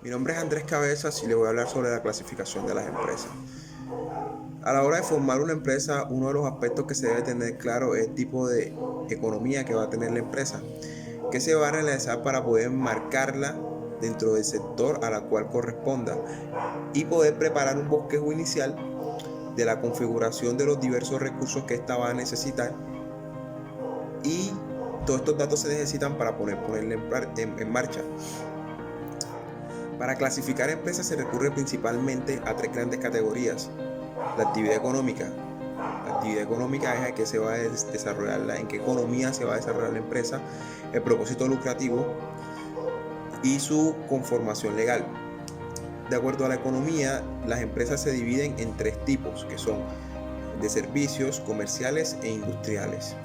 Mi nombre es Andrés Cabezas y le voy a hablar sobre la clasificación de las empresas. A la hora de formar una empresa, uno de los aspectos que se debe tener claro es el tipo de economía que va a tener la empresa, que se va a realizar para poder marcarla dentro del sector a la cual corresponda y poder preparar un bosquejo inicial de la configuración de los diversos recursos que ésta va a necesitar, y todos estos datos se necesitan para ponerla en marcha. Para clasificar empresas se recurre principalmente a tres grandes categorías. La actividad económica. La actividad económica es en qué se va a desarrollar, en qué economía se va a desarrollar la empresa, el propósito lucrativo y su conformación legal. De acuerdo a la economía, las empresas se dividen en tres tipos, que son de servicios, comerciales e industriales.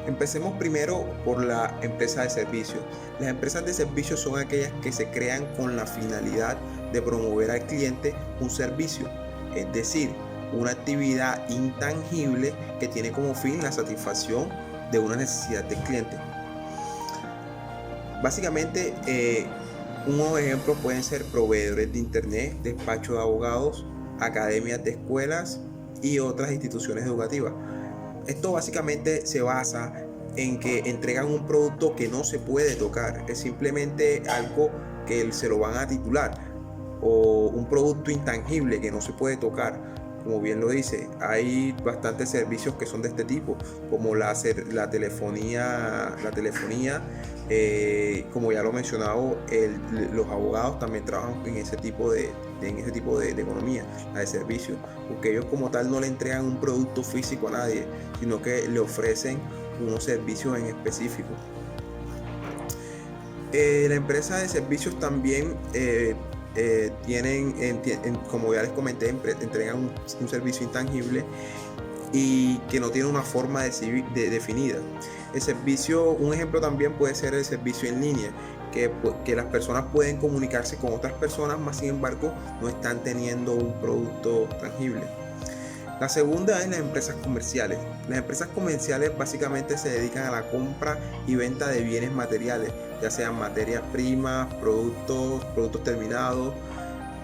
Empecemos primero por la empresa de servicios. Las empresas de servicios son aquellas que se crean con la finalidad de promover al cliente un servicio, es decir, una actividad intangible que tiene como fin la satisfacción de una necesidad del cliente. Básicamente, unos ejemplos pueden ser proveedores de internet, despachos de abogados, academias de escuelas y otras instituciones educativas. Esto básicamente se basa en que entregan un producto que no se puede tocar, es simplemente algo que se lo van a titular, o un producto intangible que no se puede tocar. Como bien lo dice, hay bastantes servicios que son de este tipo, como la telefonía, como ya lo he mencionado, los abogados también trabajan en ese tipo de economía, la de servicios, porque ellos como tal no le entregan un producto físico a nadie, sino que le ofrecen unos servicios en específico. La empresa de servicios también tienen, como ya les comenté, entregan un servicio intangible y que no tiene una forma definida. El servicio, un ejemplo también puede ser el servicio en línea, que las personas pueden comunicarse con otras personas, más sin embargo no están teniendo un producto tangible. La segunda es las empresas comerciales. Las empresas comerciales básicamente se dedican a la compra y venta de bienes materiales, ya sean materias primas, productos terminados,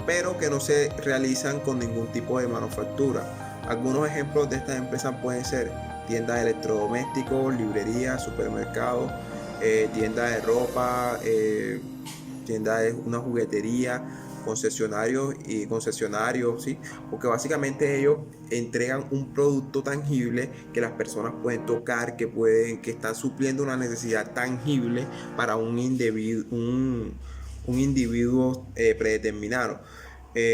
pero que no se realizan con ningún tipo de manufactura. Algunos ejemplos de estas empresas pueden ser tiendas de electrodomésticos, librerías, supermercados, tiendas de ropa, tiendas de una juguetería, concesionarios, ¿sí? Porque básicamente ellos entregan un producto tangible que las personas pueden tocar, que están supliendo una necesidad tangible para un individuo predeterminado.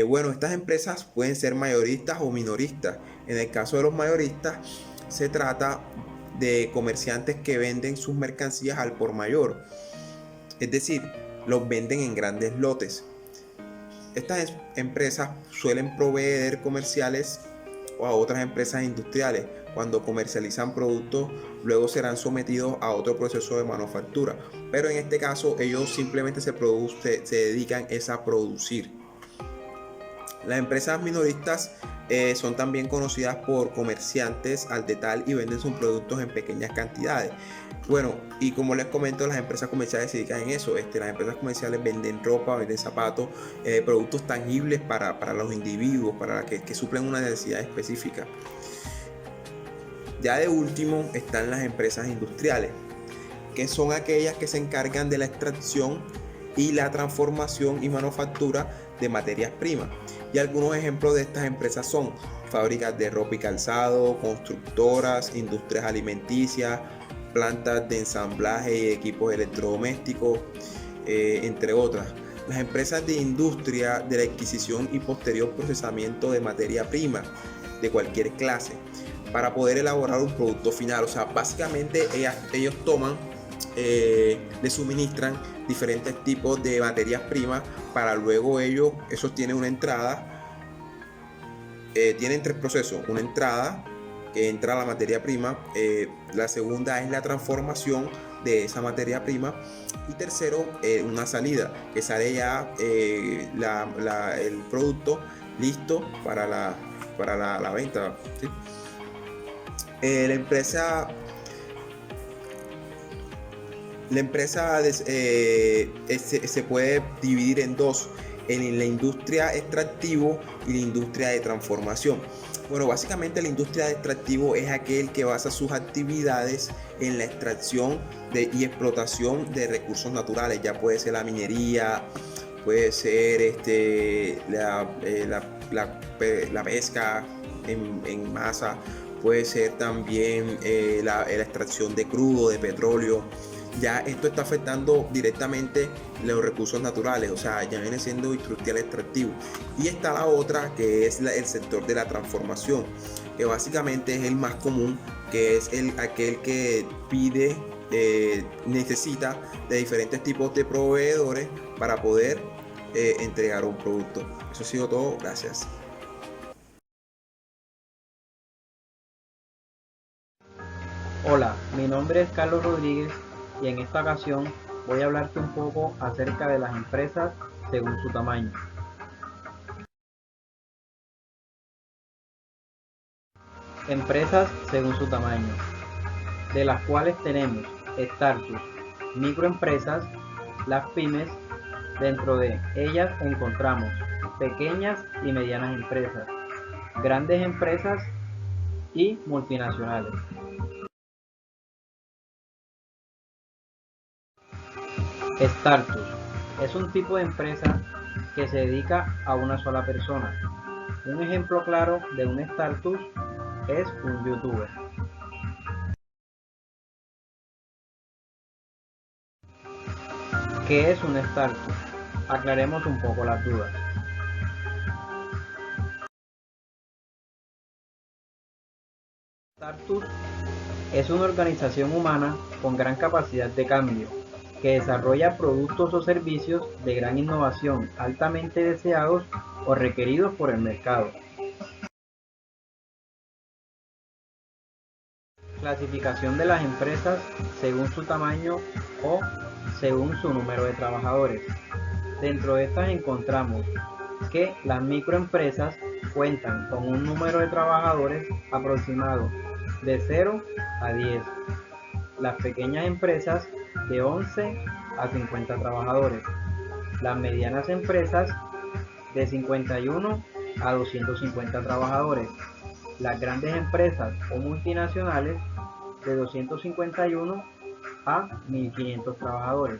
Bueno, estas empresas pueden ser mayoristas o minoristas. En el caso de los mayoristas, se trata de comerciantes que venden sus mercancías al por mayor, es decir, los venden en grandes lotes. Estas empresas suelen proveer comerciales o a otras empresas industriales. Cuando comercializan productos, luego serán sometidos a otro proceso de manufactura, pero en este caso ellos simplemente se dedican a producir. Las empresas minoristas son también conocidas por comerciantes al detalle y venden sus productos en pequeñas cantidades. Bueno, y como les comento, las empresas comerciales se dedican en eso. Las empresas comerciales venden ropa, venden zapatos, productos tangibles para los individuos, para que suplen una necesidad específica. Ya de último están las empresas industriales, que son aquellas que se encargan de la extracción y la transformación y manufactura de materias primas. Y algunos ejemplos de estas empresas son fábricas de ropa y calzado, constructoras, industrias alimenticias, plantas de ensamblaje y equipos electrodomésticos, entre otras. Las empresas de industria de la adquisición y posterior procesamiento de materia prima de cualquier clase para poder elaborar un producto final. O sea, básicamente ellos toman, le suministran diferentes tipos de materias primas para luego esos tienen una entrada, tienen tres procesos: una entrada que entra la materia prima, la segunda es la transformación de esa materia prima, y tercero, una salida que sale ya el producto listo para la venta, ¿sí? La empresa La empresa se puede dividir en dos, en la industria extractivo y la industria de transformación. Bueno, básicamente la industria de extractivo es aquel que basa sus actividades en la extracción y explotación de recursos naturales, ya puede ser la minería, puede ser la pesca en masa, puede ser también la extracción de crudo, de petróleo. Ya esto está afectando directamente los recursos naturales, o sea, ya viene siendo industrial extractivo. Y está la otra, que es el sector de la transformación, que básicamente es el más común, que es aquel que pide, necesita de diferentes tipos de proveedores para poder entregar un producto. Eso ha sido todo, gracias. Hola, mi nombre es Carlos Rodríguez y en esta ocasión voy a hablarte un poco acerca de las empresas según su tamaño. Empresas según su tamaño, de las cuales tenemos startups, microempresas, las pymes. Dentro de ellas encontramos pequeñas y medianas empresas, grandes empresas y multinacionales. Startup es un tipo de empresa que se dedica a una sola persona. Un ejemplo claro de un startup es un youtuber. ¿Qué es un startup? Aclaremos un poco las dudas. Startup es una organización humana con gran capacidad de cambio, que desarrolla productos o servicios de gran innovación altamente deseados o requeridos por el mercado. Clasificación de las empresas según su tamaño o según su número de trabajadores. Dentro de estas encontramos que las microempresas cuentan con un número de trabajadores aproximado de 0 a 10. Las pequeñas empresas de 11 a 50 trabajadores. Las medianas empresas de 51 a 250 trabajadores. Las grandes empresas o multinacionales de 251 a 1500 trabajadores.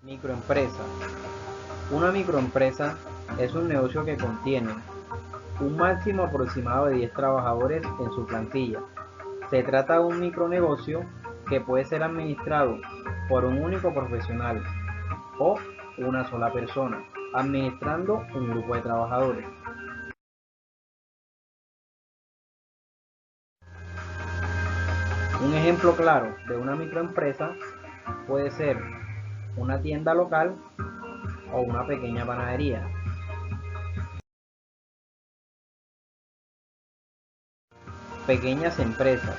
Microempresa. Una microempresa es un negocio que contiene un máximo aproximado de 10 trabajadores en su plantilla. Se trata de un micronegocio que puede ser administrado por un único profesional o una sola persona, administrando un grupo de trabajadores. Un ejemplo claro de una microempresa puede ser una tienda local o una pequeña panadería. Pequeñas empresas.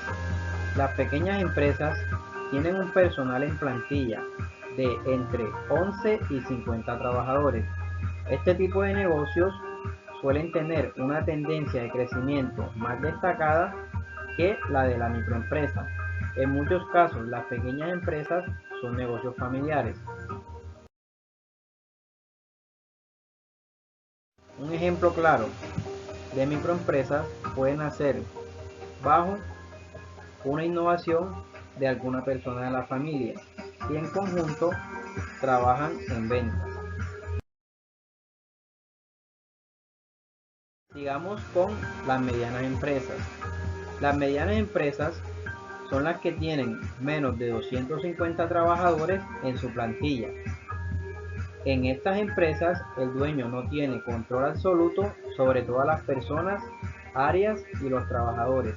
Las pequeñas empresas tienen un personal en plantilla de entre 11 y 50 trabajadores. Este tipo de negocios suelen tener una tendencia de crecimiento más destacada que la de la microempresa. En muchos casos, las pequeñas empresas son negocios familiares. Un ejemplo claro de microempresas pueden nacer bajo una innovación de alguna persona de la familia y en conjunto trabajan en ventas. Sigamos con las medianas empresas. Las medianas empresas son las que tienen menos de 250 trabajadores en su plantilla. En estas empresas el dueño no tiene control absoluto sobre todas las personas, áreas y los trabajadores,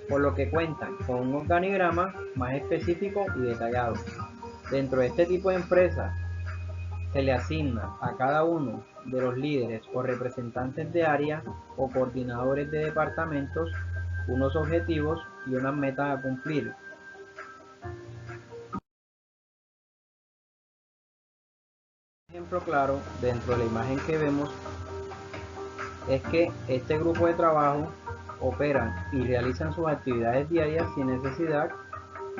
por lo que cuentan con un organigrama más específico y detallado. Dentro de este tipo de empresas se le asigna a cada uno de los líderes o representantes de área o coordinadores de departamentos unos objetivos y unas metas a cumplir. Un ejemplo claro dentro de la imagen que vemos es que este grupo de trabajo operan y realizan sus actividades diarias sin necesidad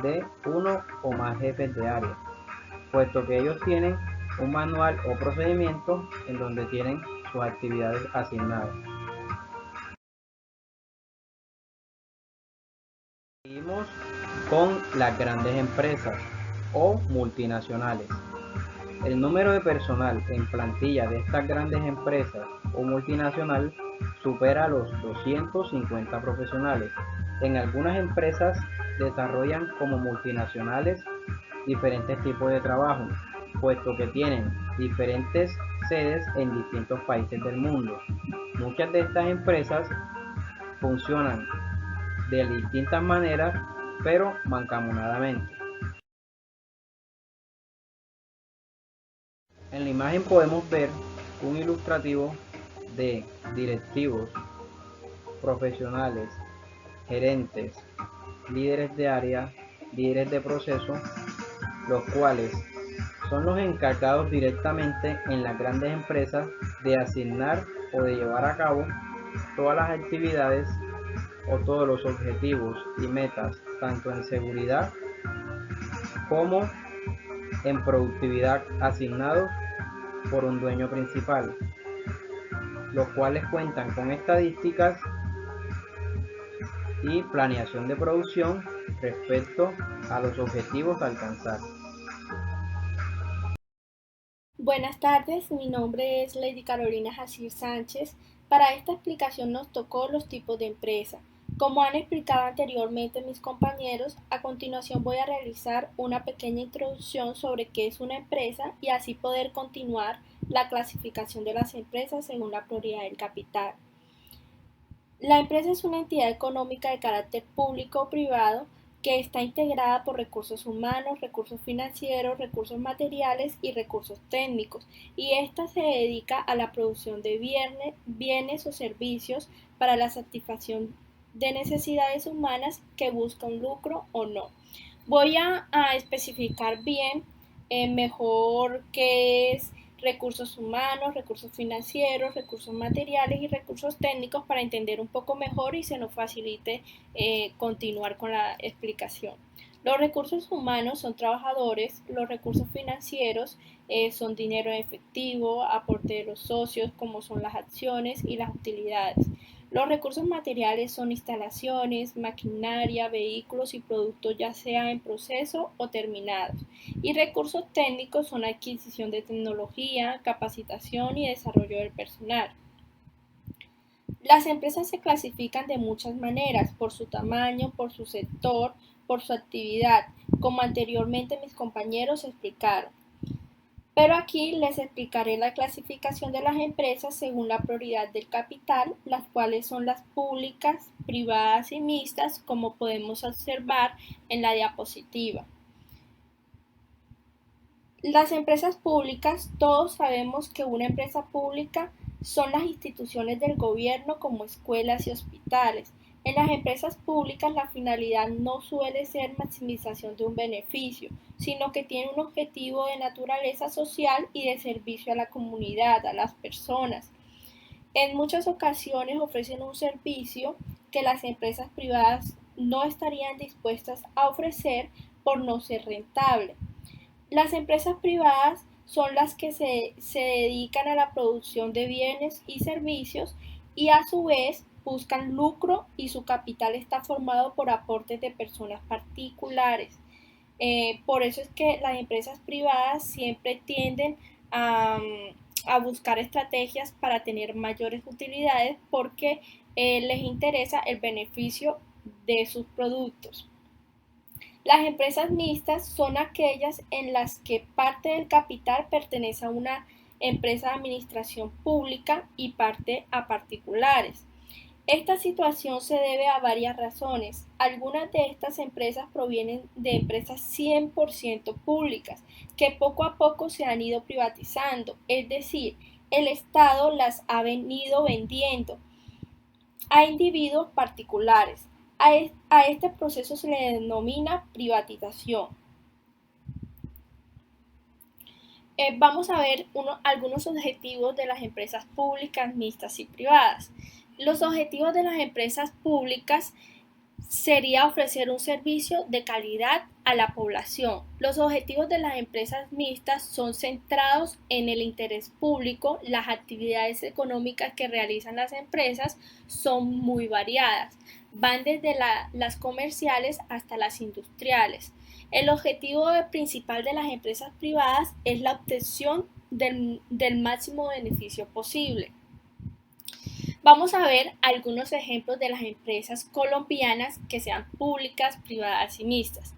de uno o más jefes de área, puesto que ellos tienen un manual o procedimiento en donde tienen sus actividades asignadas. Seguimos con las grandes empresas o multinacionales. El número de personal en plantilla de estas grandes empresas o multinacional supera los 250 profesionales. En algunas empresas desarrollan como multinacionales diferentes tipos de trabajo, puesto que tienen diferentes sedes en distintos países del mundo. Muchas de estas empresas funcionan de distintas maneras, pero mancomunadamente. En la imagen podemos ver un ilustrativo de directivos, profesionales, gerentes, líderes de área, líderes de proceso, los cuales son los encargados directamente en las grandes empresas de asignar o de llevar a cabo todas las actividades o todos los objetivos y metas, tanto en seguridad como en productividad, asignados por un dueño principal, los cuales cuentan con estadísticas y planeación de producción respecto a los objetivos a alcanzar. Buenas tardes, mi nombre es Lady Carolina Jacir Sánchez. Para esta explicación nos tocó los tipos de empresa. Como han explicado anteriormente mis compañeros, a continuación voy a realizar una pequeña introducción sobre qué es una empresa y así poder continuar la clasificación de las empresas según la prioridad del capital. La empresa es una entidad económica de carácter público o privado que está integrada por recursos humanos, recursos financieros, recursos materiales y recursos técnicos, y ésta se dedica a la producción de bienes o servicios para la satisfacción de necesidades humanas que buscan lucro o no. Voy a especificar bien mejor qué es recursos humanos, recursos financieros, recursos materiales y recursos técnicos para entender un poco mejor y se nos facilite continuar con la explicación. Los recursos humanos son trabajadores, los recursos financieros son dinero en efectivo, aporte de los socios como son las acciones y las utilidades. Los recursos materiales son instalaciones, maquinaria, vehículos y productos ya sea en proceso o terminados. Y recursos técnicos son adquisición de tecnología, capacitación y desarrollo del personal. Las empresas se clasifican de muchas maneras, por su tamaño, por su sector, por su actividad, como anteriormente mis compañeros explicaron. Pero aquí les explicaré la clasificación de las empresas según la prioridad del capital, las cuales son las públicas, privadas y mixtas, como podemos observar en la diapositiva. Las empresas públicas, todos sabemos que una empresa pública son las instituciones del gobierno como escuelas y hospitales. En las empresas públicas la finalidad no suele ser maximización de un beneficio, sino que tiene un objetivo de naturaleza social y de servicio a la comunidad, a las personas. En muchas ocasiones ofrecen un servicio que las empresas privadas no estarían dispuestas a ofrecer por no ser rentable. Las empresas privadas son las que se dedican a la producción de bienes y servicios y a su vez buscan lucro y su capital está formado por aportes de personas particulares. Por eso es que las empresas privadas siempre tienden a buscar estrategias para tener mayores utilidades porque les interesa el beneficio de sus productos. Las empresas mixtas son aquellas en las que parte del capital pertenece a una empresa de administración pública y parte a particulares. Esta situación se debe a varias razones. Algunas de estas empresas provienen de empresas 100% públicas que poco a poco se han ido privatizando, es decir, el Estado las ha venido vendiendo a individuos particulares. A este proceso se le denomina privatización. Vamos a ver algunos objetivos de las empresas públicas, mixtas y privadas. Los objetivos de las empresas públicas sería ofrecer un servicio de calidad a la población. Los objetivos de las empresas mixtas son centrados en el interés público. Las actividades económicas que realizan las empresas son muy variadas. Van desde las comerciales hasta las industriales. El objetivo principal de las empresas privadas es la obtención del máximo beneficio posible. Vamos a ver algunos ejemplos de las empresas colombianas que sean públicas, privadas y mixtas.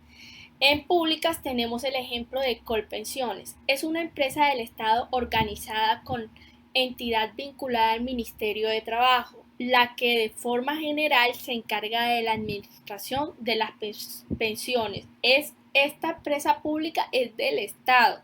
En públicas tenemos el ejemplo de Colpensiones. Es una empresa del Estado organizada con entidad vinculada al Ministerio de Trabajo, la que de forma general se encarga de la administración de las pensiones. Esta empresa pública es del Estado.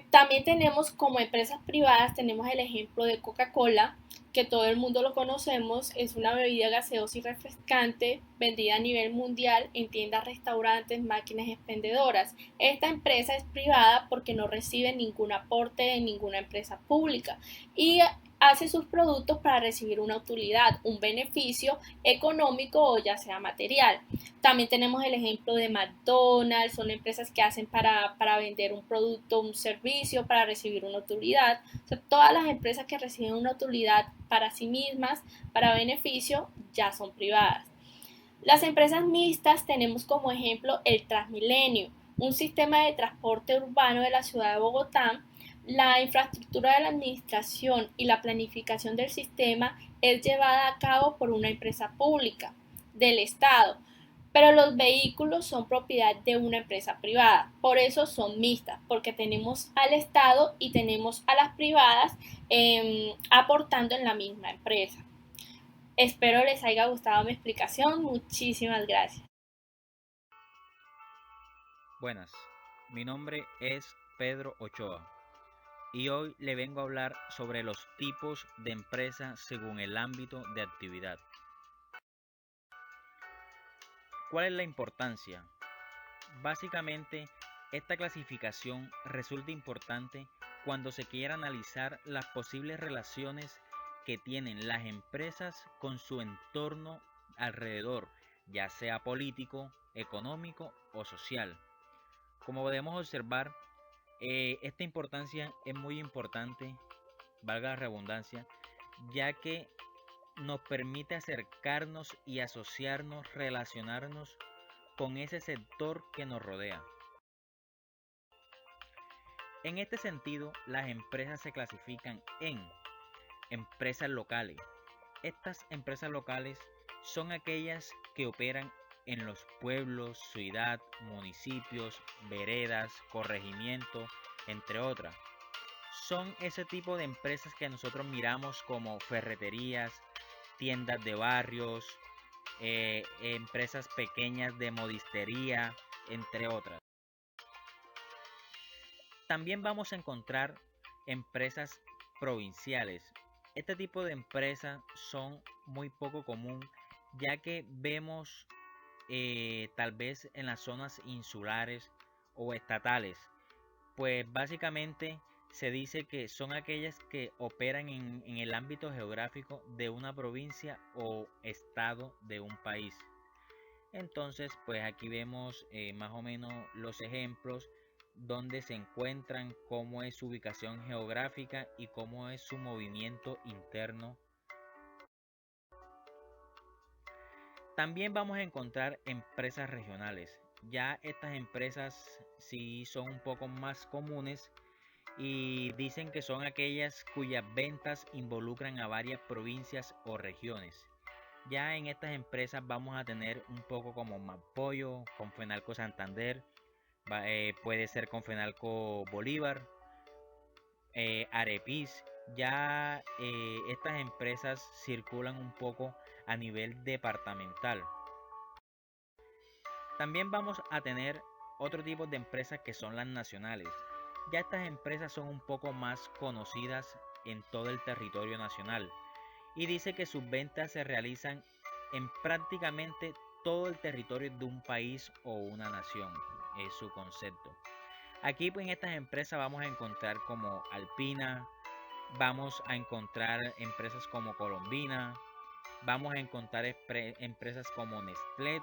También tenemos como empresas privadas, tenemos el ejemplo de Coca-Cola, que todo el mundo lo conocemos, es una bebida gaseosa y refrescante vendida a nivel mundial en tiendas, restaurantes, máquinas expendedoras. Esta empresa es privada porque no recibe ningún aporte de ninguna empresa pública y hace sus productos para recibir una utilidad, un beneficio económico o ya sea material. También tenemos el ejemplo de McDonald's, son empresas que hacen para vender un producto, un servicio, para recibir una utilidad. O sea, todas las empresas que reciben una utilidad para sí mismas, para beneficio, ya son privadas. Las empresas mixtas tenemos como ejemplo el Transmilenio, un sistema de transporte urbano de la ciudad de Bogotá. La infraestructura de la administración y la planificación del sistema es llevada a cabo por una empresa pública del Estado, pero los vehículos son propiedad de una empresa privada. Por eso son mixtas, porque tenemos al Estado y tenemos a las privadas aportando en la misma empresa. Espero les haya gustado mi explicación. Muchísimas gracias. Buenas, mi nombre es Pedro Ochoa y hoy le vengo a hablar sobre los tipos de empresas según el ámbito de actividad. ¿Cuál es la importancia? Básicamente, esta clasificación resulta importante cuando se quiere analizar las posibles relaciones que tienen las empresas con su entorno alrededor, ya sea político, económico o social. Como podemos observar, esta importancia es muy importante, valga la redundancia, ya que nos permite acercarnos y asociarnos, relacionarnos con ese sector que nos rodea. En este sentido, las empresas se clasifican en empresas locales. Estas empresas locales son aquellas que operan en los pueblos, ciudad, municipios, veredas, corregimientos, entre otras. Son ese tipo de empresas que nosotros miramos como ferreterías, tiendas de barrios, empresas pequeñas de modistería, entre otras. También vamos a encontrar empresas provinciales. Este tipo de empresas son muy poco común, ya que vemos tal vez en las zonas insulares o estatales. Pues básicamente se dice que son aquellas que operan en el ámbito geográfico de una provincia o estado de un país. Entonces, pues aquí vemos más o menos los ejemplos donde se encuentran, cómo es su ubicación geográfica y cómo es su movimiento interno. También vamos a encontrar empresas regionales. Ya estas empresas sí son un poco más comunes y dicen que son aquellas cuyas ventas involucran a varias provincias o regiones. Ya en estas empresas vamos a tener un poco como Mapollo, Confenalco Santander, puede ser Confenalco Bolívar, Arepis. Ya estas empresas circulan un poco a nivel departamental. También vamos a tener otro tipo de empresas que son las nacionales. Ya estas empresas son un poco más conocidas en todo el territorio nacional y dice que sus ventas se realizan en prácticamente todo el territorio de un país o una nación, es su concepto. Aquí pues, en estas empresas vamos a encontrar como Alpina, vamos a encontrar empresas como Colombina, vamos a encontrar empresas como Nestlé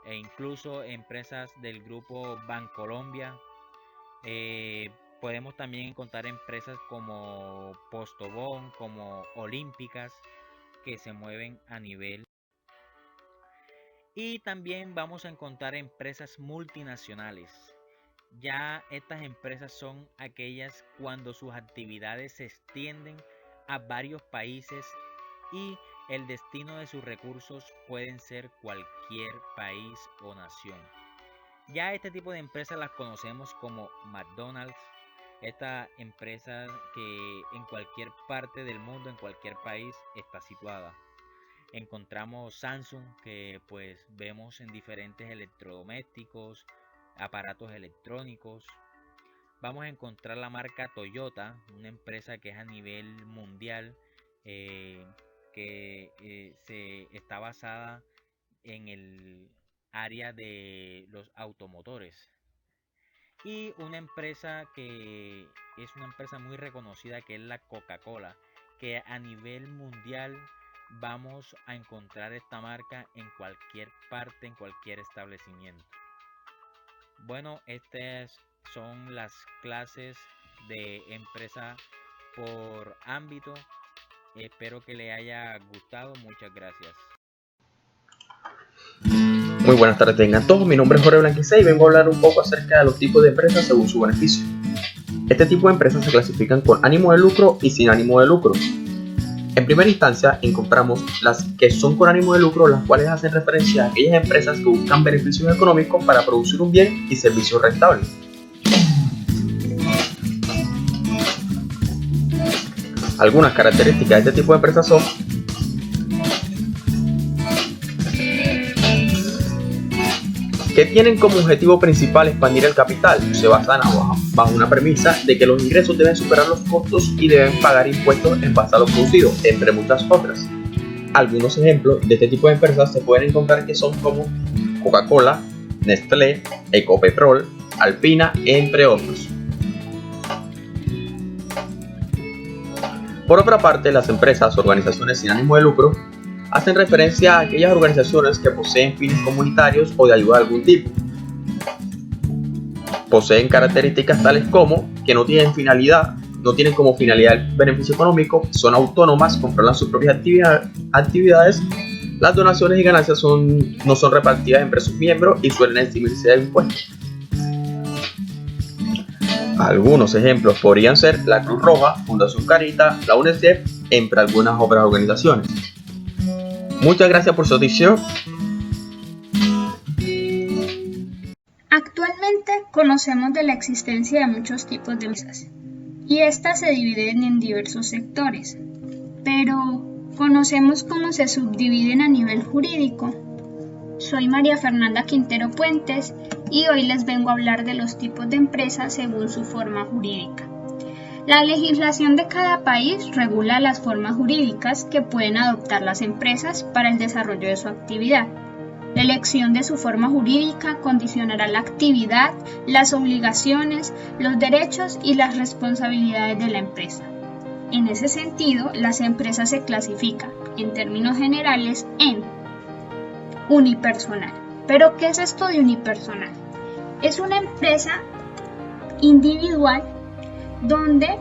e incluso empresas del grupo Bancolombia. Podemos también encontrar empresas como Postobón, como Olímpicas, que se mueven a nivel. Y también vamos a encontrar empresas multinacionales. Ya estas empresas son aquellas cuando sus actividades se extienden a varios países y el destino de sus recursos pueden ser cualquier país o nación. Ya este tipo de empresas las conocemos como McDonald's, esta empresa que en cualquier parte del mundo, en cualquier país está situada. Encontramos Samsung, que pues vemos en diferentes electrodomésticos, aparatos electrónicos. Vamos a encontrar la marca Toyota, una empresa que es a nivel mundial, se está basada en el área de los automotores. Y una empresa que es una empresa muy reconocida, que es la Coca-Cola, que a nivel mundial vamos a encontrar esta marca en cualquier parte, en cualquier establecimiento. Bueno, estas son las clases de empresa por ámbito. Espero que les haya gustado. Muchas gracias. Muy buenas tardes, tengan todos. Mi nombre es Jorge Blanquicé y vengo a hablar un poco acerca de los tipos de empresas según su beneficio. Este tipo de empresas se clasifican con ánimo de lucro y sin ánimo de lucro. En primera instancia, encontramos las que son con ánimo de lucro, las cuales hacen referencia a aquellas empresas que buscan beneficios económicos para producir un bien y servicio rentable. Algunas características de este tipo de empresas son: que tienen como objetivo principal expandir el capital. Se basan bajo una premisa de que los ingresos deben superar los costos y deben pagar impuestos en base a lo producido, entre muchas otras. Algunos ejemplos de este tipo de empresas se pueden encontrar que son como Coca-Cola, Nestlé, Ecopetrol, Alpina, entre otros. Por otra parte, las empresas o organizaciones sin ánimo de lucro hacen referencia a aquellas organizaciones que poseen fines comunitarios o de ayuda de algún tipo. Poseen características tales como que no tienen como finalidad el beneficio económico, son autónomas, controlan sus propias actividades, las donaciones y ganancias no son repartidas entre sus miembros y suelen eximirse de impuestos. Algunos ejemplos podrían ser la Cruz Roja, Fundación Carita, la UNICEF, entre algunas otras organizaciones. Muchas gracias por su atención. Actualmente conocemos de la existencia de muchos tipos de empresas y estas se dividen en diversos sectores, pero ¿conocemos cómo se subdividen a nivel jurídico? Soy María Fernanda Quintero Puentes y hoy les vengo a hablar de los tipos de empresas según su forma jurídica. La legislación de cada país regula las formas jurídicas que pueden adoptar las empresas para el desarrollo de su actividad. La elección de su forma jurídica condicionará la actividad, las obligaciones, los derechos y las responsabilidades de la empresa. En ese sentido, las empresas se clasifican, en términos generales, en unipersonal. ¿Pero qué es esto de unipersonal? Es una empresa individual donde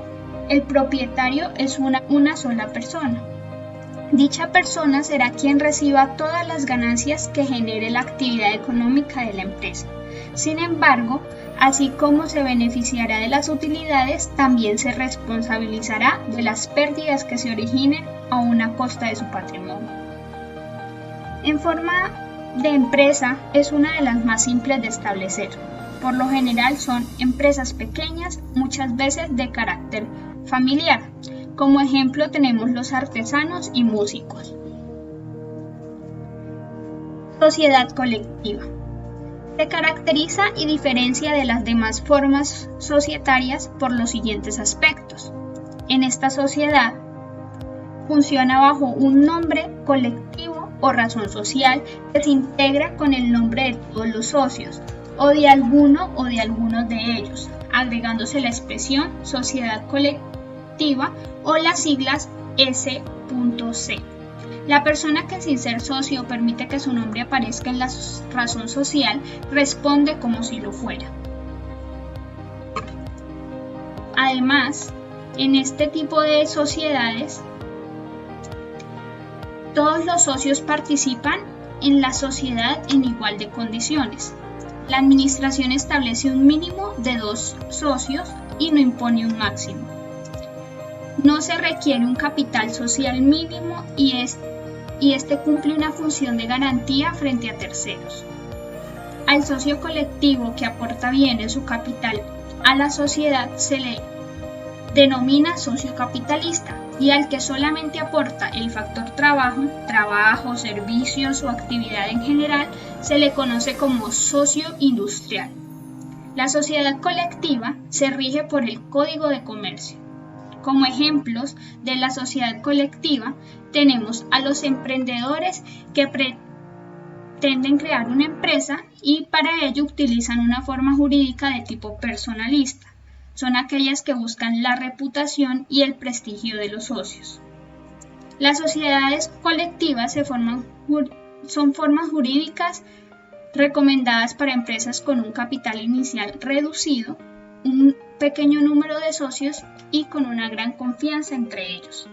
el propietario es una sola persona. Dicha persona será quien reciba todas las ganancias que genere la actividad económica de la empresa. Sin embargo, así como se beneficiará de las utilidades, también se responsabilizará de las pérdidas que se originen a una costa de su patrimonio. En forma de empresa es una de las más simples de establecer. Por lo general son empresas pequeñas, muchas veces de carácter familiar. Como ejemplo tenemos los artesanos y músicos. Sociedad colectiva. Se caracteriza y diferencia de las demás formas societarias por los siguientes aspectos. En esta sociedad funciona bajo un nombre colectivo o razón social que se integra con el nombre de todos los socios o de alguno o de algunos de ellos, agregándose la expresión sociedad colectiva colectiva o las siglas S.C. La persona que sin ser socio permite que su nombre aparezca en la razón social responde como si lo fuera. Además, en este tipo de sociedades, todos los socios participan en la sociedad en igual de condiciones. La administración establece un mínimo de 2 socios y no impone un máximo. No se requiere un capital social mínimo y este cumple una función de garantía frente a terceros. Al socio colectivo que aporta bienes su capital a la sociedad se le denomina socio capitalista, y al que solamente aporta el factor trabajo, servicios o actividad en general, se le conoce como socio industrial. La sociedad colectiva se rige por el Código de Comercio. Como ejemplos de la sociedad colectiva tenemos a los emprendedores que pretenden crear una empresa y para ello utilizan una forma jurídica de tipo personalista. Son aquellas que buscan la reputación y el prestigio de los socios. Las sociedades colectivas son formas jurídicas recomendadas para empresas con un capital inicial reducido, un pequeño número de socios y con una gran confianza entre ellos.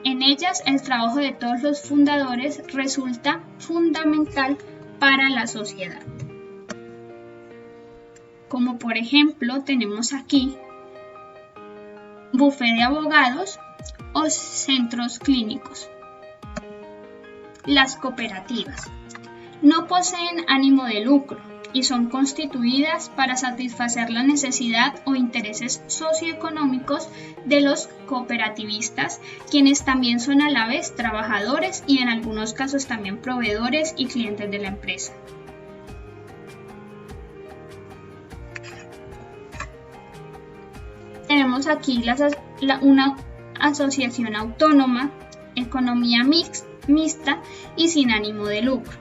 En ellas, el trabajo de todos los fundadores resulta fundamental para la sociedad. Como por ejemplo tenemos aquí bufete de abogados o centros clínicos. Las cooperativas no poseen ánimo de lucro y son constituidas para satisfacer la necesidad o intereses socioeconómicos de los cooperativistas, quienes también son a la vez trabajadores y en algunos casos también proveedores y clientes de la empresa. Tenemos aquí una asociación autónoma, economía mixta y sin ánimo de lucro.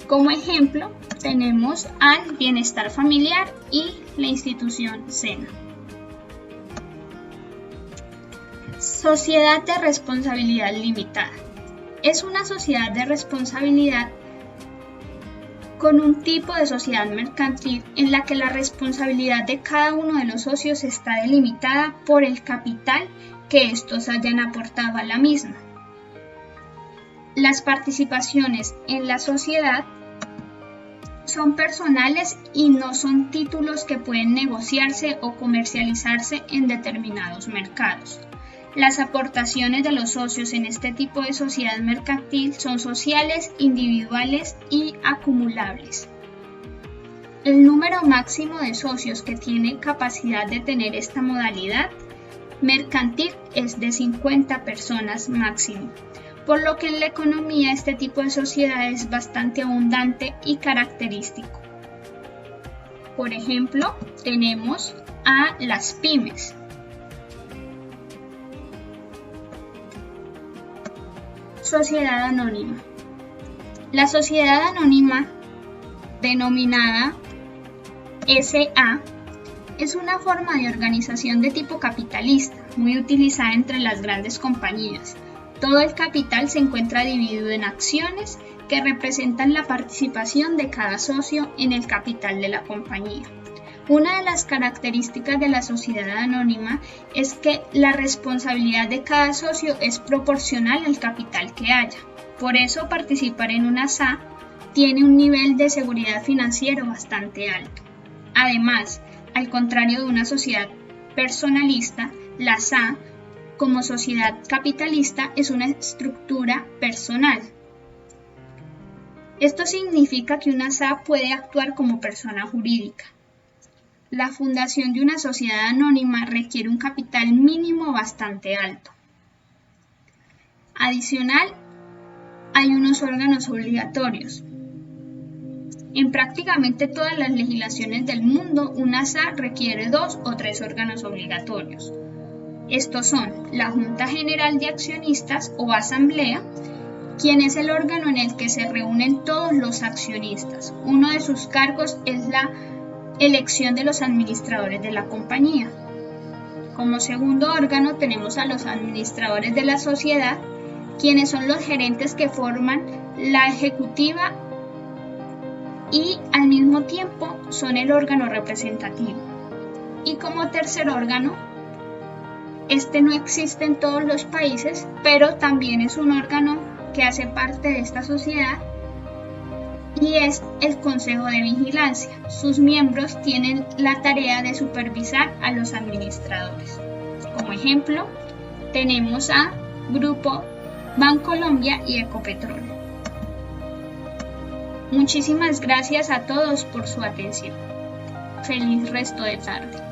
Como ejemplo, tenemos al Bienestar Familiar y la institución SENA. Sociedad de responsabilidad limitada. Es una sociedad de responsabilidad con un tipo de sociedad mercantil en la que la responsabilidad de cada uno de los socios está delimitada por el capital que estos hayan aportado a la misma. Las participaciones en la sociedad son personales y no son títulos que pueden negociarse o comercializarse en determinados mercados. Las aportaciones de los socios en este tipo de sociedad mercantil son sociales, individuales y acumulables. El número máximo de socios que tiene capacidad de tener esta modalidad mercantil es de 50 personas máximo, por lo que en la economía este tipo de sociedad es bastante abundante y característico. Por ejemplo, tenemos a las pymes. Sociedad anónima. La sociedad anónima, denominada SA, es una forma de organización de tipo capitalista, muy utilizada entre las grandes compañías. Todo el capital se encuentra dividido en acciones que representan la participación de cada socio en el capital de la compañía. Una de las características de la sociedad anónima es que la responsabilidad de cada socio es proporcional al capital que haya. Por eso, participar en una SA tiene un nivel de seguridad financiero bastante alto. Además, al contrario de una sociedad personalista, la SA, como sociedad capitalista, es una estructura personal. Esto significa que una SA puede actuar como persona jurídica. La fundación de una sociedad anónima requiere un capital mínimo bastante alto. Adicional, hay unos órganos obligatorios. En prácticamente todas las legislaciones del mundo, una SA requiere 2 o 3 órganos obligatorios. Estos son la Junta General de Accionistas o Asamblea, quien es el órgano en el que se reúnen todos los accionistas. Uno de sus cargos es la elección de los administradores de la compañía. Como segundo órgano tenemos a los administradores de la sociedad, quienes son los gerentes que forman la ejecutiva y al mismo tiempo son el órgano representativo. Y como tercer órgano, este no existe en todos los países, pero también es un órgano que hace parte de esta sociedad y es el Consejo de Vigilancia. Sus miembros tienen la tarea de supervisar a los administradores. Como ejemplo, tenemos a Grupo Bancolombia y Ecopetrol. Muchísimas gracias a todos por su atención. Feliz resto de tarde.